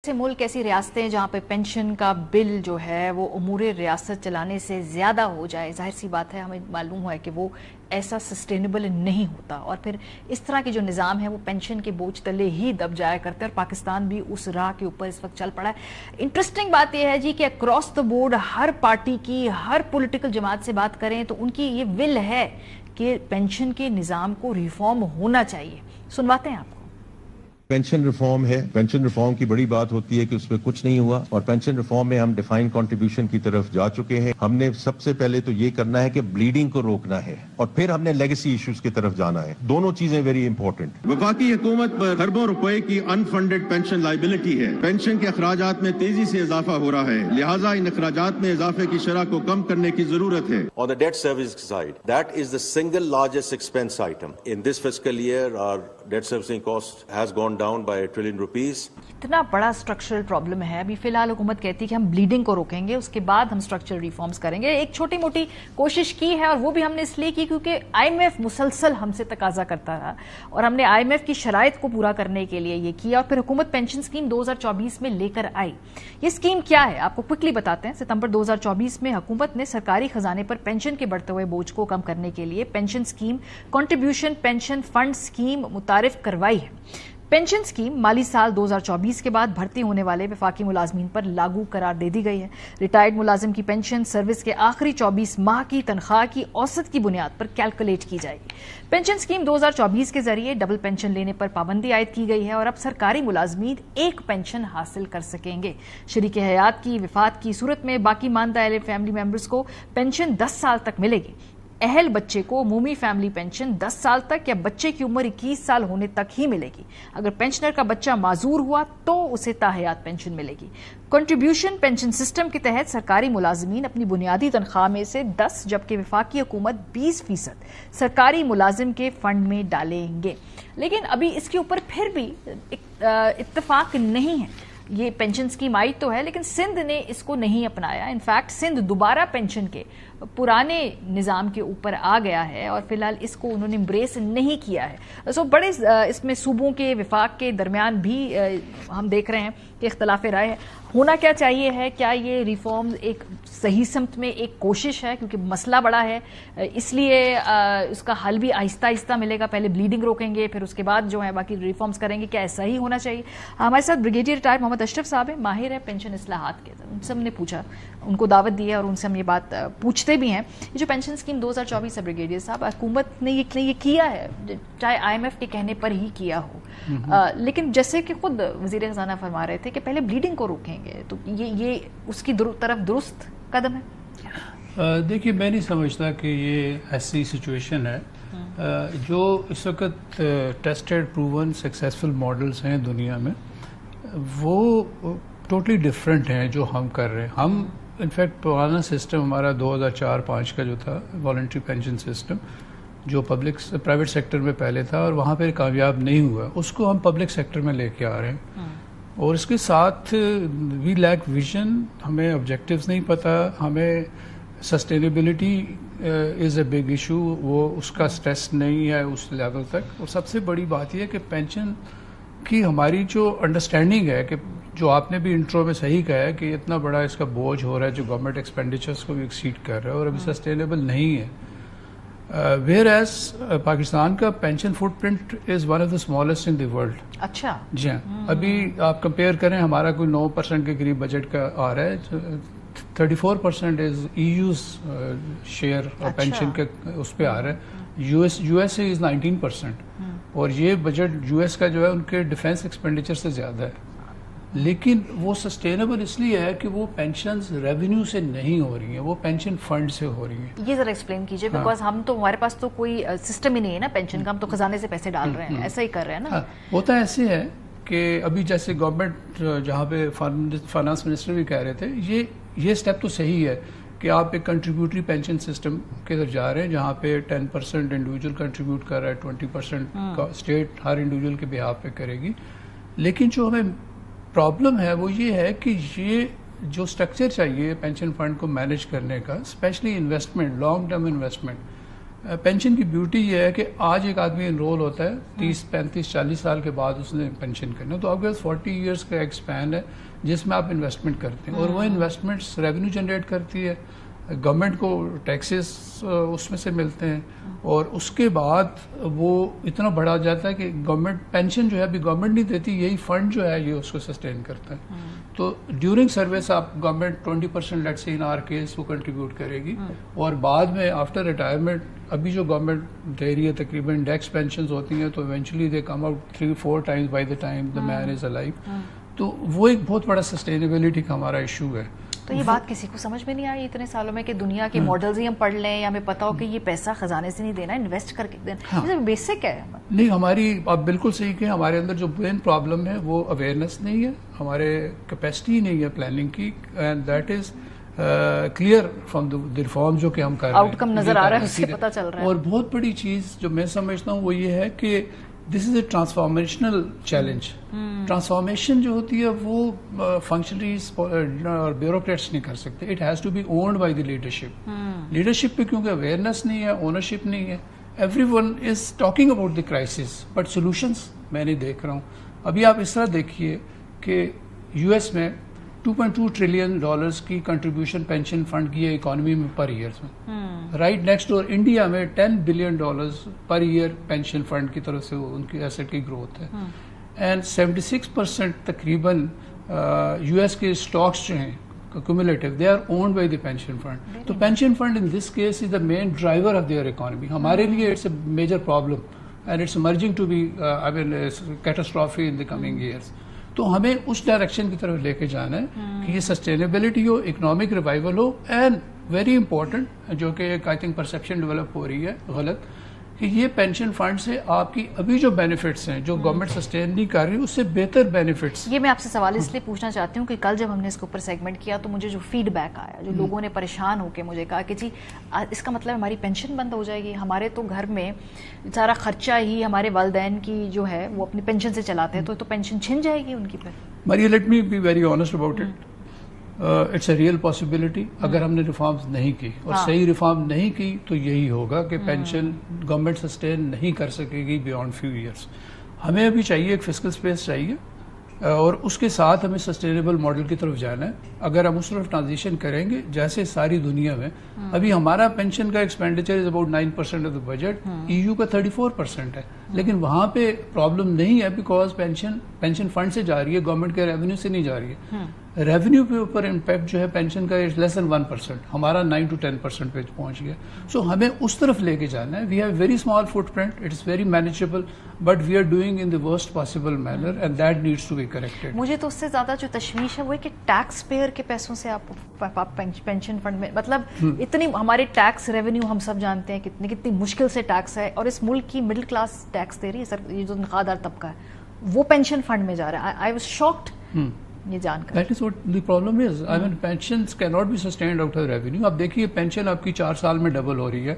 ایسے ملک ایسی ریاستیں ہیں جہاں پہ پینشن کا بل جو ہے وہ امور ریاست چلانے سے زیادہ ہو جائے، ظاہر سی بات ہے، ہمیں معلوم ہے کہ وہ ایسا سسٹینیبل نہیں ہوتا، اور پھر اس طرح کے جو نظام ہے وہ پینشن کے بوجھ تلے ہی دب جایا کرتے ہیں، اور پاکستان بھی اس راہ کے اوپر اس وقت چل پڑا ہے۔ انٹرسٹنگ بات یہ ہے جی کہ across the board Hare party کی، ہر پولیٹیکل جماعت سے بات کریں تو ان کی یہ ول ہے کہ پینشن کے نظام کو ریفارم ہونا چاہیے۔ سنواتے ہیں آپ کو۔ پینشن ریفارم ہے، پینشن ریفارم کی بڑی بات ہوتی ہے کہ اس میں کچھ نہیں ہوا، اور پینشن ریفارم میں ہم ڈیفائن کنٹریبیوشن کی طرف جا چکے ہیں۔ ہم نے سب سے پہلے تو یہ کرنا ہے کہ بلیڈنگ کو روکنا ہے، اور پھر ہم نے لیگیسی ایشوز کی طرف جانا ہے، دونوں چیزیں ویری امپورٹنٹ۔ وفاقی حکومت پر اربوں روپے کی انفنڈڈ پینشن لائبلٹی ہے، پینشن کے اخراجات میں تیزی سے اضافہ ہو رہا ہے، لہٰذا ان اخراجات میں اضافے کی شرح کو کم کرنے کی ضرورت ہے۔ On the debt service side, that is the single largest expense item. In this fiscal year, our debt servicing cost has gone down by $1 trillion. اتنا بڑا سٹرکچرل پرابلم ہے، ابھی فی الحال حکومت کہتی ہے کہ ہم بلیڈنگ کو روکیں گے، اس کے بعد ہم سٹرکچرل ریفارمز کریں گے۔ ایک چھوٹی موٹی کوشش کی ہے، اور وہ بھی ہم نے اس لیے کی کیونکہ آئی ایم ایف مسلسل ہم سے تقاضا کرتا رہا، اور ہم نے آئی ایم ایف کی شرائط کو پورا کرنے کے لیے یہ کیا، اور پھر حکومت پینشن اسکیم 2024 میں لے کر آئی۔ یہ اسکیم کیا ہے آپ کو کوئکلی بتاتے ہیں۔ ستمبر 2024 میں حکومت نے سرکاری خزانے پر پینشن کے بڑھتے ہوئے بوجھ کو کم کرنے کے لیے pension scheme contribution pension fund scheme متعارف کروائی ہے۔ پینشن اسکیم مالی سال 2024 کے بعد بھرتی ہونے والے وفاقی ملازمین پر لاگو قرار دے دی گئی ہے۔ ریٹائرڈ ملازم کی پینشن سروس کے آخری 24 ماہ کی تنخواہ کی اوسط کی بنیاد پر کیلکولیٹ کی جائے گی۔ پینشن اسکیم 2024 کے ذریعے ڈبل پینشن لینے پر پابندی عائد کی گئی ہے، اور اب سرکاری ملازمین ایک پینشن حاصل کر سکیں گے۔ شریک حیات کی وفات کی صورت میں باقی ماندہ اہل فیملی ممبرز کو پینشن 10 سال تک ملے گی۔ اہل بچے کو عمومی فیملی پینشن 10 سال تک یا بچے کی عمر 21 سال ہونے تک ہی ملے گی۔ اگر پینشنر کا بچہ معذور ہوا تو اسے تاحیات پینشن ملے گی۔ کنٹریبیوشن پینشن سسٹم کے تحت سرکاری ملازمین اپنی بنیادی تنخواہ میں سے 10 جبکہ وفاقی حکومت 20% سرکاری ملازم کے فنڈ میں ڈالیں گے، لیکن ابھی اس کے اوپر پھر بھی اتفاق نہیں ہے۔ یہ پینشن اسکیم آئی تو ہے، لیکن سندھ نے اس کو نہیں اپنایا۔ انفیکٹ سندھ دوبارہ پینشن کے پرانے نظام کے اوپر آ گیا ہے، اور فی الحال اس کو انہوں نے امبریس نہیں کیا ہے۔ سو بڑے اس میں صوبوں کے وفاق کے درمیان بھی ہم دیکھ رہے ہیں کہ اختلاف رائے ہے۔ ہونا کیا چاہیے ہے، کیا یہ ریفارم ایک صحیح سمت میں ایک کوشش ہے، کیونکہ مسئلہ بڑا ہے اس لیے اس کا حل بھی آہستہ آہستہ ملے گا، پہلے بلیڈنگ روکیں گے پھر اس کے بعد جو ہے باقی ریفارمز کریں گے، کیا ایسا ہی ہونا چاہیے؟ ہمارے ساتھ بریگیڈیئر ریٹائر محمد اشرف صاحب ہیں، ماہر ہے پینشن اصلاحات کے، ان سے ہم نے پوچھا، ان کو دعوت دی ہے اور ان سے ہم یہ بات پوچھتے بھی ہیں۔ یہ جو پینشن اسکیم 2024 ہے بریگیڈیئر صاحب، حکومت نے یہ کیا ہے، چاہے آئی ایم ایف کے کہنے پر ہی کیا ہو، لیکن جیسے کہ خود وزیر خزانہ فرما رہے تھے کہ پہلے بلیڈنگ کو روکیں گے، تو یہ اس کی طرف درست قدم ہے؟ دیکھیے، میں نہیں سمجھتا کہ یہ ایسی سچویشن ہے۔ جو اس وقت ٹیسٹڈ پروون سکسیسفل ماڈلز ہیں دنیا میں، وہ ٹوٹلی ڈفرینٹ ہیں جو ہم کر رہے ہیں۔ ہم انفیکٹ پرانا سسٹم ہمارا 2004-05 کا جو تھا والنٹری پینشن سسٹم، جو پرائیویٹ سیکٹر میں پہلے تھا اور وہاں پہ کامیاب نہیں ہوا، اس کو ہم پبلک سیکٹر میں لے کے آ رہے ہیں، اور اس کے ساتھ وی لیک ویژن، ہمیں آبجیکٹیوز نہیں پتہ، ہمیں sustainability is a big issue, وہ اس کا اسٹریس نہیں ہے اس لیول تک۔ اور سب سے بڑی بات یہ ہے کہ پینشن کی ہماری جو انڈرسٹینڈنگ ہے، کہ جو آپ نے بھی انٹرو میں صحیح کہا ہے کہ اتنا بڑا اس کا بوجھ ہو رہا ہے جو گورنمنٹ ایکسپینڈیچرز کو بھی ایکسیڈ کر رہا ہے اور ابھی سسٹینیبل نہیں ہے۔ ویئر ایز پاکستان کا pension footprint is one of the smallest in the world. اچھا جی ہاں، ابھی آپ کمپیئر کریں، ہمارا کوئی 9% کے قریب بجٹ کا آ رہا ہے، 34% از EU's شیئر پینشن کے اس پہ آ رہا ہے، یو ایس اے از 19%، اور یہ بجٹ US کا جو ہے ان کے ڈیفینس ایکسپینڈیچر سے زیادہ ہے، لیکن وہ سسٹینیبل اس لیے ہے کہ وہ پینشنز ریونیو سے نہیں ہو رہی ہیں، وہ پینشن فنڈ سے ہو رہی ہیں۔ یہ ذرا ایکسپلین کیجئے، بیکاز ہمارے پاس تو کوئی سسٹم ہی نہیں ہے نا پینشن کا، ہم تو خزانے سے پیسے ڈال رہے ہیں، ایسا ہی کر رہے ہیں نا۔ ہوتا ایسے ہے کہ ابھی جیسے گورنمنٹ، جہاں پہ فائنانس منسٹر بھی کہہ رہے تھے، یہ اسٹیپ تو صحیح ہے کہ آپ ایک کنٹریبیوٹری پینشن سسٹم کے ادھر جا رہے ہیں، جہاں پہ 10% انڈیویجول کنٹریبیوٹ کر رہا ہے، 20% اسٹیٹ ہر انڈیویجول کے بہاف پہ کرے گی، لیکن جو ہمیں پرابلم ہے وہ یہ ہے کہ یہ جو اسٹرکچر چاہیے پینشن فنڈ کو مینیج کرنے کا، specially investment, long term investment, pension کی بیوٹی یہ ہے کہ آج ایک آدمی انرول ہوتا ہے 30 35 40 سال کے بعد اس نے پینشن کرنا، تو آپ کے پاس 40 ایئرس کا ایک اسپین ہے جس میں آپ انویسٹمنٹ کرتے ہیں، اور وہ انویسٹمنٹس ریونیو جنریٹ کرتی ہے، گورنمنٹ کو ٹیکسز اس میں سے ملتے ہیں، اور اس کے بعد وہ اتنا بڑا جاتا ہے کہ گورنمنٹ پینشن جو ہے ابھی گورنمنٹ نہیں دیتی، یہی فنڈ جو ہے یہ اس کو سسٹین کرتا ہے. تو ڈیورنگ سروس آپ گورنمنٹ 20% لیٹس سے ان آر کیس وہ کنٹریبیوٹ کرے گی، اور بعد میں آفٹر ریٹائرمنٹ ابھی جو گورنمنٹ دے رہی ہے تقریباً انڈیکس پینشنز ہوتی ہیں، تو eventually they come out 3-4 times by the time the man is alive. تو وہ ایک بہت بڑا سسٹینیبلٹی کا ہمارا ایشو ہے. تو یہ بات کسی کو سمجھ میں نہیں آئی اتنے سالوں میں کہ دنیا کے ماڈلز ہی ہم پڑھ لیں یا ہمیں پتا ہو کہ یہ پیسہ خزانے سے نہیں دینا، انویسٹ کر کے دینا، یہ بیسک ہے. نہیں، ہماری آپ بالکل صحیح کہیں، ہمارے اندر جو مین پرابلم ہے وہ اویئرنیس نہیں ہے، ہمارے کیپیسٹی نہیں ہے پلاننگ کی، and that is clear from the reform جو کہ ہم کر رہے ہیں، آؤٹ کم نظر آ رہا ہے، اس سے پتہ چل رہا ہے. اور بہت بڑی چیز جو میں سمجھتا ہوں وہ یہ ہے کہ دس از اے ٹرانسفارمیشنل چیلنج. ٹرانسفارمیشن جو ہوتی ہے وہ فنکشنریز اور بیوروکریٹس نہیں کر سکتے، it has to be owned by the leadership. Leadership پہ کیونکہ اویئرنیس نہیں ہے، اونرشپ نہیں ہے، everyone is talking about the crisis but solutions میں نہیں دیکھ رہا ہوں. ابھی آپ اس طرح دیکھیے کہ یو ایس میں $2.2 ٹریلین کی کنٹریبیوشن پینشن فنڈ کی ہے اکانومی میں پر ایئر میں. رائٹ نیکسٹ ڈور انڈیا میں $10 billion per year pension fund کی طرف سے ان کی ایسٹ کی گروتھ ہے، اینڈ 76% تقریباً یو ایس کے اسٹاکس جو ہیں cumulative they are owned by the pension fund. تو pension fund in this case is the main driver of their economy. ہمارے لیے it's a major problem and it's emerging to be catastrophe in the coming years. تو ہمیں اس direction کی طرف لے کے جانا ہے کہ یہ sustainability who, economic revival who, and very important جو کہ ایک آئی تھنک پرسیپشن ڈیولپ ہو رہی ہے غلط، کہ یہ پینشن فنڈ سے آپ کی ابھی جو بینیفٹس ہیں جو گورنمنٹ سسٹین نہیں کر رہی اس سے بہتر بینیفٹس. یہ میں آپ سے سوال اس لیے پوچھنا چاہتی ہوں کہ کل جب ہم نے اس کے اوپر سیگمنٹ کیا تو مجھے جو فیڈ بیک آیا، جو لوگوں نے پریشان ہو کے مجھے کہا کہ جی اس کا مطلب ہماری پینشن بند ہو جائے گی، ہمارے تو گھر میں سارا خرچہ ہی ہمارے والدین کی جو ہے وہ اپنی پینشن سے چلاتے ہیں، تو پینشن چھن جائے گی ان کی. پھر Maria let me be very honest about it, it's a real possibility. اگر ہم نے ریفارمز نہیں کی اور صحیح ریفارم نہیں کی تو یہی ہوگا کہ پینشن گورنمنٹ سسٹین نہیں کر سکے گی بیانڈ فیو ایئرس. ہمیں ابھی چاہیے ایک فسکل اسپیس چاہیے، اور اس کے ساتھ ہمیں سسٹینیبل ماڈل کی طرف جانا ہے. اگر ہم اس طرف ٹرانزیشن کریں گے جیسے ساری دنیا میں، ابھی ہمارا پینشن کا expenditure is about 9% of the budget, E U کا 34% ہے، لیکن وہاں پہ پرابلم نہیں ہے بیکاز پینشن فنڈ سے جا رہی ہے، گورنمنٹ کے ریونیو سے نہیں جا رہی ہے. ریونیو کے اوپر امپیکٹ جو ہے پینشن کا لیس دین 1%، ہمارا 9 to 10% پہ پہنچ گیا. سو ہمیں اس طرف لے کے جانا ہے. We have very small footprint, it is very manageable, but we are doing in the worst possible manner and that needs to be corrected. مجھے تو اس سے زیادہ جو تشویش ہے وہ ہے کہ ٹیکس پیئر کے پیسوں سے آپ پینشن فنڈ میں، مطلب اتنی ہمارے ٹیکس ریونیو ہم سب جانتے ہیں کتنی مشکل سے ٹیکس ہے، اور اس ملک کی مڈل کلاس ٹیکس دے رہی ہے سر، یہ جو تنخواہ دار طبقہ ہے وہ پینشن فنڈ میں جا رہا ہے. آئی واز شاکڈ یہ جان کر. That is what the problem is. I mean, pensions cannot be sustained out of revenue. اب دیکھیے پینشن آپ کی 4 سال میں ڈبل ہو رہی ہے،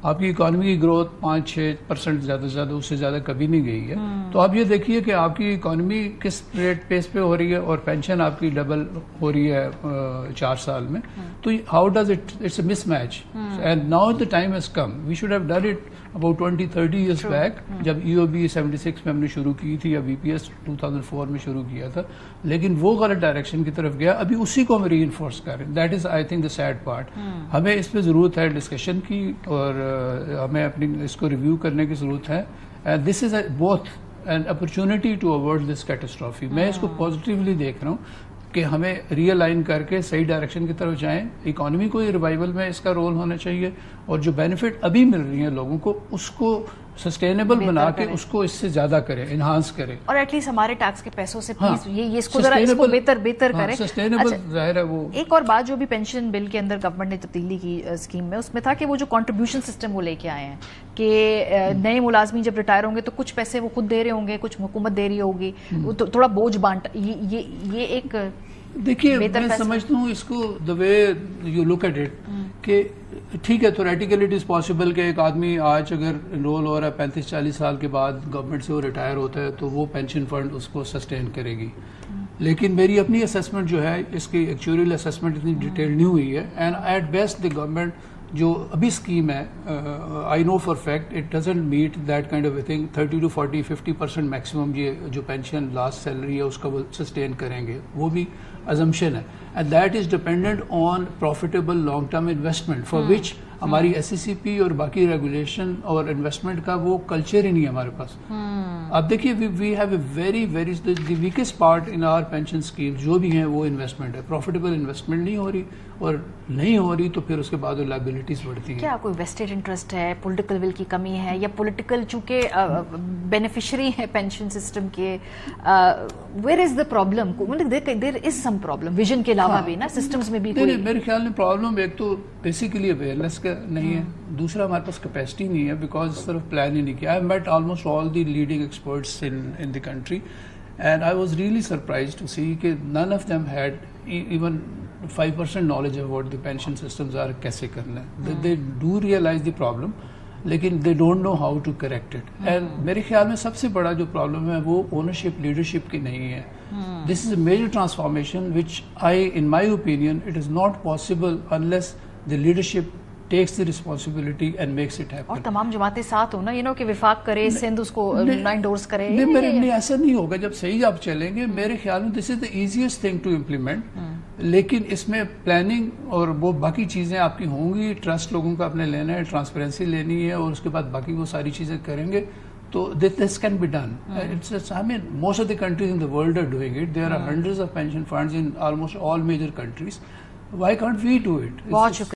آپ کی اکانومی کی گروتھ 5-6% زیادہ سے زیادہ، اس سے زیادہ کبھی نہیں گئی ہے. تو آپ یہ دیکھیے کہ آپ کی اکانومی کس ریٹ پیس پہ ہو رہی ہے اور پینشن آپ کی ڈبل ہو رہی ہے 4 سال میں. تو how does it's a mismatch. And now the time has come, we should have done it about 20-30 years back, جب ای او بی 76 میں ہم نے شروع کی تھی یا بی پی ایس 2004 میں شروع کیا تھا، لیکن وہ غلط ڈائریکشن کی طرف گیا. ابھی اسی کو ہم ری انفورس کر رہے ہیں. That is I think the sad part. ہمیں اس پہ ضرورت ہے ڈسکشن کی، اور ہمیں اپنی اس کو ریویو کرنے کی ضرورت ہے. And this is both an opportunity to avoid this catastrophe. میں اس کو پازیٹیولی دیکھ رہا ہوں کہ ہمیں ری الائن کر کے صحیح ڈائریکشن کی طرف جائیں. اکانومی کو ریوائول میں اس کا رول ہونا چاہیے، اور جو بینیفٹ ابھی مل رہی ہیں لوگوں کو اس کو سسٹینیبل بنا کے اس کو اس سے زیادہ کریں، انہانس کریں، اور ایٹ لیسٹ ہمارے ٹیکس کے پیسوں سے پلیز یہ اس کو ذرا اس کو بہتر کریں. سسٹینیبل ظاہر ہے. وہ ایک اور بات جو بھی پینشن بل کے اندر گورنمنٹ نے تبدیلی کی اسکیم میں، اس میں تھا کہ وہ جو کنٹریبیوشن سسٹم وہ لے کے آئے ہیں کہ نئے ملازمین جب ریٹائر ہوں گے تو کچھ پیسے وہ خود دے رہے ہوں گے، کچھ حکومت دے رہی ہوگی، تھوڑا بوجھ بانٹ. یہ ایک دیکھیے میں سمجھتا ہوں اس کو the way you look at it کہ ٹھیک ہے تھوریٹیکلی اٹ از پاسبل کہ ایک آدمی آج اگر انرول ہو رہا ہے 35-40 سال کے بعد گورنمنٹ سے وہ ریٹائر ہوتا ہے تو وہ پینشن فنڈ اس کو سسٹین کرے گی. لیکن میری اپنی اسیسمنٹ جو ہے، اس کی ایکچوریل اسیسمنٹ اتنی ڈیٹیل نہیں ہوئی ہے، and at best the government جو ابھی اسکیم ہے I know for fact it doesn't meet that kind of thing 30 to 40-50% maximum یہ جو پینشن لاسٹ سیلری ہے اس کا وہ سسٹین کریں گے, وہ بھی ازمپشن ہے, and that is dependent on profitable long term investment for which ہماری ایس سی سی پی اور باقی ریگولیشن اور انویسٹمنٹ کا وہ کلچر ہی نہیں ہے ہمارے پاس. اب دیکھیے we have a very the weakest part in our pension scheme جو بھی ہیں وہ انویسٹمنٹ ہے, پروفیٹیبل انویسٹمنٹ نہیں ہو رہی, اور نہیں ہو رہی تو پھر اس کے بعد لائبلٹیز بڑھتی ہیں. کیا کوئی ویسٹڈ انٹرسٹ ہے, پولیٹیکل ول کی کمی ہے, یا پولیٹیکل چونکہ بینیفیشری ہے پینشن سسٹم کے, where is the problem? There is some problem vision کے علاوہ بھی نا سسٹمز میں بھی کوئی. میرے خیال میں پرابلم ایک تو بیسیکلی اویئرنیس کا نہیں ہے, دوسرا ہمارے پاس کیپیسٹی نہیں ہے بیکاز اس طرف پلان ہی نہیں کیا. I met almost all the leading experts in the country and I was really surprised to see کہ none of them had even 5% knowledge of what the pension systems are, کیسے کرنا ہے. They do realize the problem لیکن they don't know how to correct it. And میرے خیال میں سب سے بڑا جو پرابلم ہے وہ اونرشپ لیڈرشپ کی نہیں ہے. This is a major transformation which in my opinion it is not possible unless the leadership takes the responsibility and makes it happen. اور تمام جماعتیں ساتھ ہو نا, کہ وفاق کرے, سندھ اس کو انڈورس کرے. نہیں ایسا نہیں ہوگا جب صحیح آپ چلیں گے. میرے خیال میں this is the easiest thing to implement, لیکن اس میں پلاننگ اور وہ باقی چیزیں آپ کی ہوں گی, ٹرسٹ لوگوں کا اپنے لینا ہے, ٹرانسپیرنسی لینی ہے, اور اس کے بعد باقی وہ ساری چیزیں کریں گے تو this can be done. I mean most of the countries in the world are doing it. There are hundreds of pension funds in almost all major countries. Why can't we do it? بہت شکریہ.